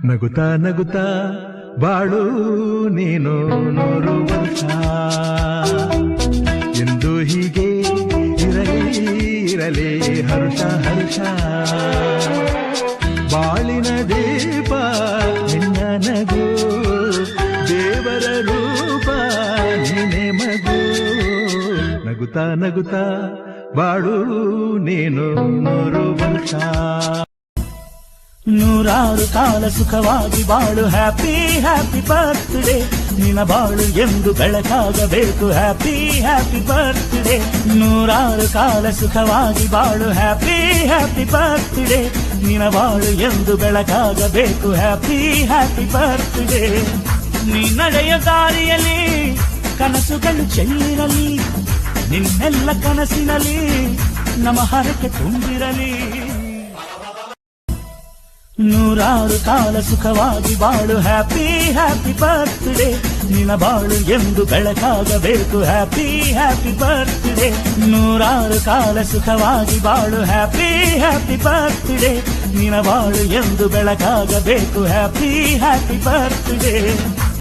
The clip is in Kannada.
ನಗುತ್ತಾ ನಗುತ್ತಾ ಬಾಳು ನೀನು 100 ವರ್ಷ ಎಂದು ಹೀಗೆ ಇರಲಿ ಹರುಷ ಹರುಷ ಬಾಳಿನ ದೀಪ ನಿನ್ನ ನಗು ದೇವರ ರೂಪ ನೀನೆ ಮಗು ನಗುತ್ತಾ ನಗುತ್ತಾ ಬಾಳು ನೀನು 100 ವರ್ಷ ನೂರಾರು ಕಾಲ ಸುಖವಾಗಿ ಬಾಳು ಹ್ಯಾಪಿ ಹ್ಯಾಪಿ ಬರ್ತ್ಡೇ ನಿನ್ನ ಬಾಳು ಎಂದು ಬೆಳಕಾಗಬೇಕು ಹ್ಯಾಪಿ ಹ್ಯಾಪಿ ಬರ್ತ್ಡೇ ನೂರಾರು ಕಾಲ ಸುಖವಾಗಿ ಬಾಳು ಹ್ಯಾಪಿ ಹ್ಯಾಪಿ ಬರ್ತ್ಡೇ ನಿನ್ನ ಬಾಳು ಎಂದು ಬೆಳಕಾಗಬೇಕು ಹ್ಯಾಪಿ ಹ್ಯಾಪಿ ಬರ್ತ್ಡೇ ನೀ ನಡೆಯ ದಾರಿಯಲ್ಲಿ ಕನಸುಗಳು ಚೆಲ್ಲಿರಲಿ ನಿನ್ನೆಲ್ಲ ಕನಸಿನಲ್ಲಿ ನಮ್ಮ ಹರಕೆ ತುಂಬಿರಲಿ ನೂರಾರು ಕಾಲ ಸುಖವಾಗಿ ಬಾಳು ಹ್ಯಾಪಿ ಹ್ಯಾಪಿ ಬರ್ತ್ಡೇ ನಿನ್ನ ಬಾಳು ಎಂದು ಬೆಳಕಾಗಬೇಕು ಹ್ಯಾಪಿ ಹ್ಯಾಪಿ ಬರ್ತ್ಡೇ ನೂರಾರು ಕಾಲ ಸುಖವಾಗಿ ಬಾಳು ಹ್ಯಾಪಿ ಹ್ಯಾಪಿ ಬರ್ತ್ಡೇ ನಿನ್ನ ಬಾಳು ಎಂದು ಬೆಳಕಾಗಬೇಕು ಹ್ಯಾಪಿ ಹ್ಯಾಪಿ ಬರ್ತ್ಡೇ